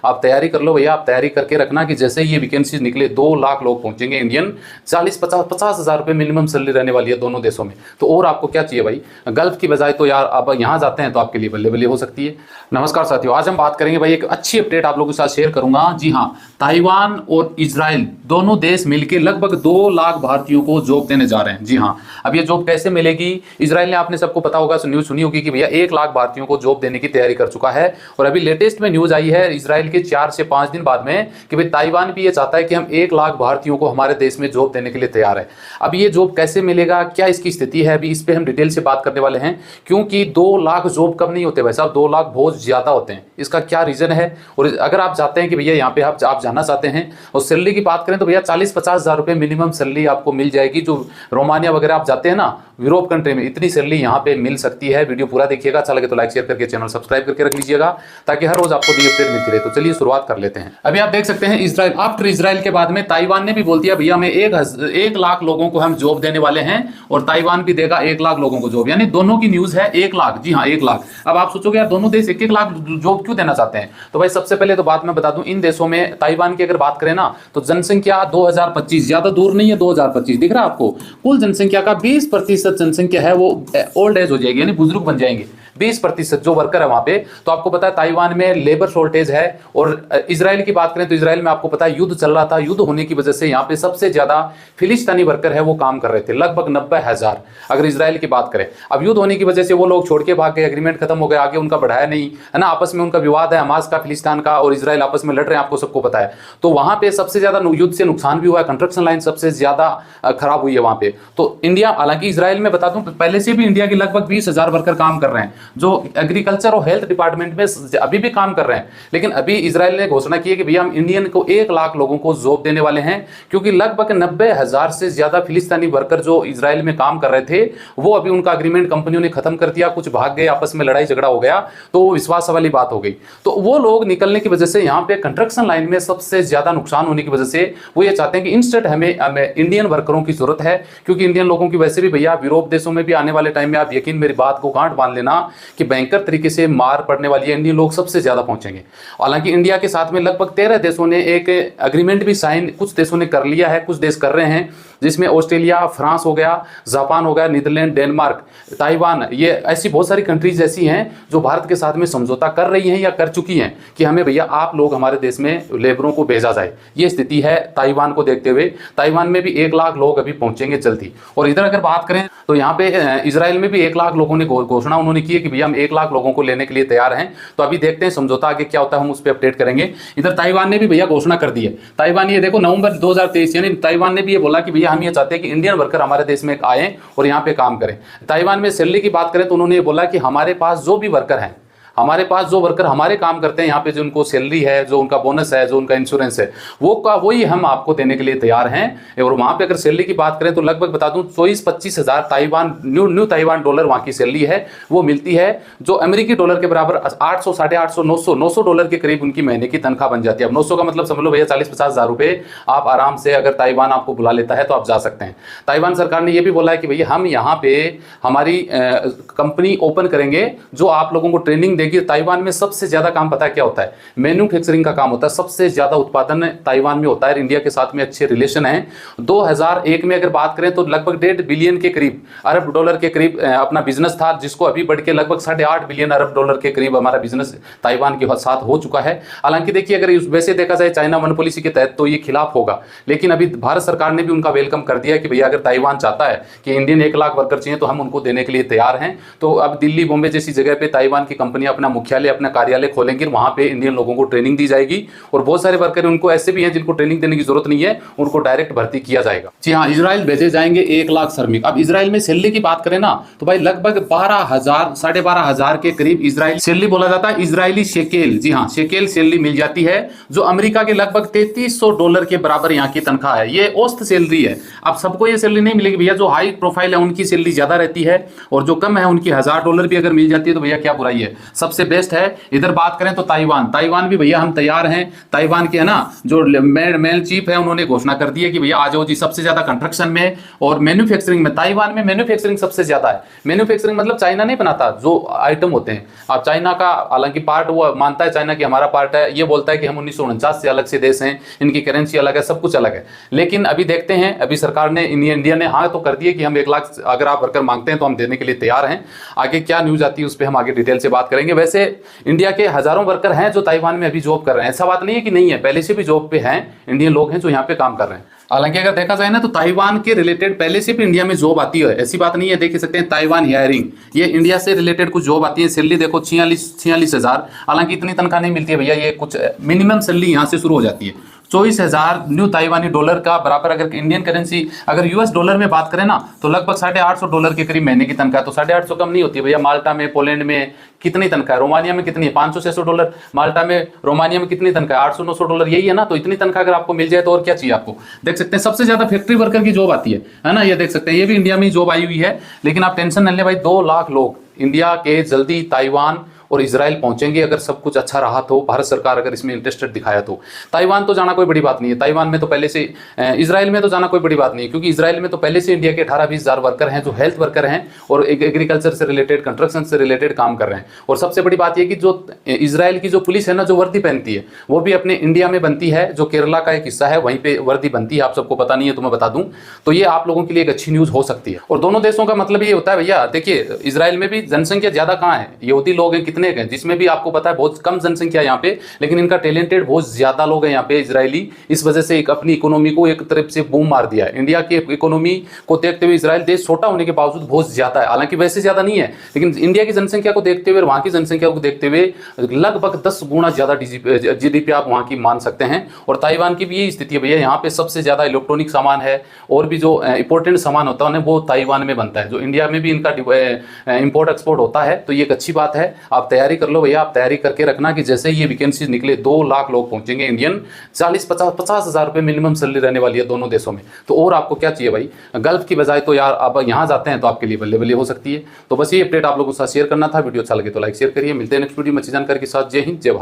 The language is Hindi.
आप तैयारी कर लो भैया, आप तैयारी करके रखना कि जैसे ये वैकेंसी निकले 2 लाख लोग पहुंचेंगे इंडियन, 40-50 हज़ार रुपये मिनिमम सैलरी रहने वाली है दोनों देशों में। तो और आपको क्या चाहिए भाई, गल्फ की बजाय तो यार आप यहाँ जाते हैं तो आपके लिए बल्ले बल्ले हो सकती है। नमस्कार साथियों, आज हम बात करेंगे भाई, एक अच्छी अपडेट आप लोगों के साथ शेयर करूंगा। जी हाँ, ताइवान और इजराइल दोनों देश मिलकर लगभग 2 लाख भारतीयों को जॉब देने जा रहे हैं। जी हाँ, अब ये जॉब कैसे मिलेगी? इजराइल ने, आपने सबको पता होगा, न्यूज सुनी होगी कि भैया 1 लाख भारतीयों को जॉब देने की तैयारी कर चुका है। और अभी लेटेस्ट में न्यूज आई है इजराइल के 4 से 5 दिन बाद में कि भाई ताइवान भी ये चाहता है कि हम 1 लाख भारतीयों को हमारे देश में जॉब देने के लिए तैयार है। अब ये जॉब कैसे मिलेगा, क्या इसकी स्थिति है, अभी इस पे हम डिटेल से बात करने वाले हैं। क्योंकि 2 लाख जॉब कम नहीं होते भाई साहब, 2 लाख बहुत ज्यादा होते हैं। इसका क्या रीजन है? और अगर आप चाहते हैं कि भैया यहाँ पे आप जाना चाहते हैं और सैलरी की बात करें तो भैया 40-50 हज़ार रुपये मिनिमम सैलरी आपको मिल जाएगी। जो रोमानिया वगैरह आप जाते हैं ना, यूरोप कंट्री में, इतनी सैलरी यहाँ पे मिल सकती है। वीडियो पूरा देखिएगा, अच्छा लगे तो लाइक शेयर करके चैनल सब्सक्राइब करके रख लीजिएगा ताकि हर रोज आपको दी अपडेट मिलती रहे। तो चलिए शुरुआत कर लेते हैं। अभी आप देख सकते हैं इजराइल, आफ्टर इजराइल के बाद में ताइवान ने भी बोल दिया भैया हमें 1 लाख लोगों को हम जॉब देने वाले हैं और ताइवान भी देगा 1 लाख लोगों को जॉब, यानी दोनों की न्यूज है 1 लाख। जी हाँ, 1 लाख। अब आप सोचोगे यार दोनों देश 1-1 लाख जॉब क्यों देना चाहते हैं? तो भाई सबसे पहले तो बात मैं बता दूं, इन देशों में ताइवान की अगर बात करें ना तो जनसंख्या 2025, ज्यादा दूर नहीं है, 2025 दिख रहा है आपको, कुल जनसंख्या का 20% जनसंख्या है वो ओल्ड एज हो जाएगी, यानी बुजुर्ग बन जाएंगे। 20% जो वर्कर है वहां पे। तो आपको पता है ताइवान में लेबर शॉर्टेज है। और इजराइल की बात करें तो इजराइल में आपको पता है युद्ध चल रहा था, युद्ध होने की वजह से यहाँ पे सबसे ज्यादा फिलिस्तीनी वर्कर है वो काम कर रहे थे, लगभग 90,000 अगर इजराइल की बात करें। अब युद्ध होने की वजह से वो लोग छोड़ के भाग गए, एग्रीमेंट खत्म हो गया, आगे उनका बढ़ाया नहीं है ना, आपस में उनका विवाद है, हमास का, फिलिस्तीन का, और इजराइल आपस में लड़ रहे हैं, आपको सबको पता है। तो वहां पे सबसे ज्यादा युद्ध से नुकसान भी हुआ है, कंस्ट्रक्शन लाइन सबसे ज्यादा खराब हुई है वहां पे। तो इंडिया, हालांकि इजराइल में बता दूं पहले से भी इंडिया के लगभग 20,000 वर्कर काम कर रहे हैं जो एग्रीकल्चर और हेल्थ डिपार्टमेंट में अभी भी काम कर रहे हैं। लेकिन अभी इजराइल ने घोषणा की है कि भैया हम इंडियन को 1 लाख लोगों को जॉब देने वाले हैं, क्योंकि लगभग 90,000 से ज्यादा फिलिस्तीनी वर्कर जो इजराइल में काम कर रहे थे वो अभी उनका एग्रीमेंट कंपनियों ने खत्म कर दिया, कुछ भाग गए, आपस में लड़ाई झगड़ा हो गया, तो विश्वास वाली बात हो गई। तो वो लोग निकलने की वजह से यहाँ पे कंस्ट्रक्शन लाइन में सबसे ज्यादा नुकसान होने की वजह से वो ये चाहते हैं कि इंस्टेंट हमें इंडियन वर्करों की जरूरत है। क्योंकि इंडियन लोगों की वैसे भी भैया यूरोप देशों में भी आने वाले टाइम में, आप यकीन मेरी बात को गांठ बांध लेना कि भयंकर तरीके से मार पड़ने वाली है, इंडियन लोग सबसे ज्यादा पहुंचेंगे। हालांकि इंडिया के साथ में लगभग 13 देशों ने एक एग्रीमेंट भी साइन, कुछ देशों ने कर लिया है, कुछ देश कर रहे हैं, जिसमें ऑस्ट्रेलिया, फ्रांस हो गया, जापान हो गया, नीदरलैंड, डेनमार्क, ताइवान, ये ऐसी बहुत सारी कंट्रीज ऐसी हैं जो भारत के साथ में समझौता कर रही हैं या कर चुकी हैं कि हमें भैया आप लोग हमारे देश में लेबरों को भेजा जाए। ये स्थिति है ताइवान को देखते हुए। ताइवान में भी 1 लाख लोग अभी पहुंचेंगे जल्दी। और इधर अगर बात करें तो यहाँ पे इजराइल में भी 1 लाख लोगों ने घोषणा उन्होंने की है कि भैया हम 1 लाख लोगों को लेने के लिए तैयार हैं। तो अभी देखते हैं समझौता आगे क्या होता है, हम उस पर अपडेट करेंगे। इधर ताइवान ने भी भैया घोषणा कर दी है। ताइवान, ये देखो नवंबर 2023, यानी ताइवान ने भी ये बोला कि भैया हम ये चाहते हैं कि इंडियन वर्कर हमारे देश में आए और यहाँ पे काम करें। ताइवान में सैलरी की बात करें तो उन्होंने ये बोला कि हमारे पास जो भी वर्कर हैं, हमारे पास जो वर्कर हमारे काम करते हैं यहाँ पे, जो उनको सैलरी है, जो उनका बोनस है, जो उनका इंश्योरेंस है, वही हम आपको देने के लिए तैयार हैं। और वहाँ पे अगर सैलरी की बात करें तो लगभग बता दूं 24-25 हज़ार ताइवान न्यू ताइवान डॉलर वहाँ की सैलरी है, वो मिलती है, जो अमेरिकी डॉलर के बराबर 800, 850, 900 डॉलर के करीब उनकी महीने की तनख्वाह बन जाती है। अब 900 का मतलब समझ लो भैया 40-50 हज़ार रुपये आप आराम से, अगर ताइवान आपको बुला लेता है तो आप जा सकते हैं। ताइवान सरकार ने यह भी बोला है कि भैया हम यहाँ पे हमारी कंपनी ओपन करेंगे जो आप लोगों को ट्रेनिंग देगी। ताइवान में सबसे ज्यादा काम पता है क्या होता है? मैन्युफैक्चरिंग का काम होता है, सबसे ज्यादा उत्पादन ताइवान में होता है। इंडिया के साथ में अच्छे रिलेशन हैं। 2001 में अगर बात करें तो लगभग 1.5 बिलियन के करीब, अरब डॉलर के करीब अपना बिजनेस था, जिसको अभी बढ़ के लगभग 8.5 बिलियन अरब डॉलर के करीब हमारा बिजनेस ताइवान के साथ हो चुका है। हालांकि देखिए अगर वैसे देखा जाए चाइना वन पॉलिसी के तहत तो ये खिलाफ होगा, लेकिन अभी भारत सरकार ने भी उनका वेलकम कर दिया कि भैया अगर ताइवान चाहता है कि इंडियन 1 लाख वर्कर चाहिए तो हम उनको देने के लिए तैयार हैं। तो अब दिल्ली, बॉम्बे जैसी जगह पे ताइवान की कंपनियां अपना मुख्यालय, अपना कार्यालय खोलेंगे, वहां पे इंडियन लोगों को ट्रेनिंग दी जाएगी। और बहुत सारे वर्कर उनको ऐसे भी हैं जिनको ट्रेनिंग देने की जरूरत नहीं है, उनको डायरेक्ट भर्ती किया जाएगा। जी हाँ, इजराइल भेजे जाएंगे 1 लाख श्रमिक। अब इजराइल में सैलरी की बात करें ना तो भाई लगभग 12,000, 12,500 के करीब इजराइल सैलरी बोला जाता है, इजरायली शेकेल। जी हाँ, शेकेल सैलरी मिल जाती है, जो अमेरिका के लगभग 3300 डॉलर के बराबर यहाँ की तनख्वाह है। ये औसत सैलरी है। अब सबको ये सैलरी नहीं मिलेगी भैया, जो हाई प्रोफाइल है उनकी सैलरी ज्यादा रहती है, और जो कम है उनकी $1000 भी अगर मिल जाती है तो भैया क्या बुराई है, सबसे बेस्ट है। इधर बात करें तो ताइवान भी भैया हम तैयार हैं। ताइवान के है ना जो मेल चीफ है उन्होंने घोषणा कर दी है कि भैया आ जाओ जी, सबसे ज्यादा कंस्ट्रक्शन में और मैन्युफैक्चरिंग में ताइवान में मैन्युफैक्चरिंग सबसे ज्यादा है। मैन्युफैक्चरिंग मतलब चाइना नहीं बनाता जो आइटम होते हैं। अब चाइना का हालांकि पार्ट वो मानता है चाइना की हमारा पार्ट है, ये बोलता है कि हम 1949 से अलग से देश हैं, इनकी करेंसी अलग है, सब कुछ अलग है। लेकिन अभी देखते हैं, अभी सरकार ने इंडिया ने हाँ तो कर दिए कि हम 1 लाख अगर आप वर्कर मांगते हैं तो हम देने के लिए तैयार हैं। आगे क्या न्यूज आती है उस पर हम आगे डिटेल से बात करेंगे। वैसे इंडिया के हजारों वर्कर हैं जो ताइवान में अभी जॉब कर रहे हैं, ऐसा बात नहीं है कि नहीं है, पहले से भी जॉब पे हैं, इंडियन लोग हैं जो यहाँ पे काम कर रहे हैं। हालांकि अगर देखा जाए ना तो ताइवान के रिलेटेड पहले से भी इंडिया में जॉब आती है, ऐसी बात नहीं है। देख सकते हैं ताइवान हायरिंग, ये इंडिया से रिलेटेड कुछ जॉब आती है। सैलरी देखो 46,000, हालांकि इतनी तनख्वाह नहीं मिलती है भैया, ये कुछ मिनिमम सैलरी यहाँ से शुरू हो जाती है। 24,000 न्यू ताइवानी डॉलर का बराबर अगर इंडियन करेंसी अगर यूएस डॉलर में बात करें ना तो लगभग $850 के करीब महीने की तनख्वाह। तो 850 कम नहीं होती भैया। माल्टा में, पोलैंड में कितनी तनख्वाह है, रोमानिया में कितनी है, $500-600। माल्टा में, रोमानिया में कितनी तनख्वाह है, $800-900, यही है ना। तो इतनी तनख्वाह अगर आपको मिल जाए तो और क्या चाहिए आपको। देख सकते हैं सबसे ज्यादा फैक्ट्री वर्कर की जॉब आती है ना, ये देख सकते हैं, ये भी इंडिया में जॉब आई हुई है। लेकिन आप टेंशन न ले भाई, 2 लाख लोग इंडिया के जल्दी ताइवान और इजराइल पहुंचेंगे अगर सब कुछ अच्छा रहा तो, भारत सरकार अगर इसमें इंटरेस्टेड दिखाया तो। ताइवान तो जाना कोई बड़ी बात नहीं है, ताइवान में तो पहले से, इजराइल में तो जाना कोई बड़ी बात नहीं है, क्योंकि इजराइल में तो पहले से इंडिया के 18-20 हज़ार वर्कर हैं जो हेल्थ वर्कर हैं और एग्रीकल्चर से रिलेटेड, कंस्ट्रक्शन से रिलेटेड काम कर रहे हैं। और सबसे बड़ी बात यह कि जो इजराइल की जो पुलिस है ना, जो वर्दी पहनती है वो भी अपने इंडिया में बनती है, जो केरला का एक हिस्सा है वहीं पे वर्दी बनती है। आप सबको पता नहीं है तो मैं बता दूं, तो ये आप लोगों के लिए एक अच्छी न्यूज हो सकती है। और दोनों देशों का मतलब ये होता है भैया, देखिए इजराइल में भी जनसंख्या ज्यादा कहाँ है, यहूदी लोग हैं कितने हैं, जिसमें भी आपको पता है बहुत कम जनसंख्या यहाँ पे, लेकिन इनका टैलेंटेड बहुत ज्यादा लोग हैं यहाँ पे इजरायली। इस वजह से एक अपनी इकोनॉमी को एक तरफ से बूम मार दिया है। इंडिया की इकोनॉमी को देखते हुए इजराइल देश छोटा होने के बावजूद बहुत ज्यादा है, हालांकि वैसे ज्यादा नहीं है, लेकिन इंडिया की जनसंख्या को देखते हुए, वहां की जनसंख्या को देखते हुए लगभग 10 गुना ज्यादा जीडीपी आप वहां की मान सकते हैं। और ताइवान की भी यही स्थिति है भैया, यहाँ पे सबसे ज्यादा इलेक्ट्रॉनिक सामान है और भी जो इंपोर्टेंट सामान होता है वो ताइवान में बनता है, जो इंडिया में भी इनका इंपोर्ट एक्सपोर्ट होता है। तो ये एक अच्छी बात है, आप तैयारी कर लो भैया, आप तैयारी करके रखना कि जैसे ये वैकेंसीज निकले 2 लाख लोग पहुंचेंगे इंडियन, 40-50 हज़ार रुपए मिनिमम सैलरी रहने वाली है दोनों देशों में। तो और आपको क्या चाहिए भाई, गल्फ की बजाय तो यार आप यहाँ जाते हैं तो आपके लिए बल्ले बल्ले हो सकती है। तो बस ये अपडेट आप लोगों के साथ शेयर करना था। वीडियो अच्छा लगे तो लाइक शेयर करिए। मिलते हैं नेक्स्ट वीडियो में अच्छी जानकारी के साथ। जय हिंद, जय भारत।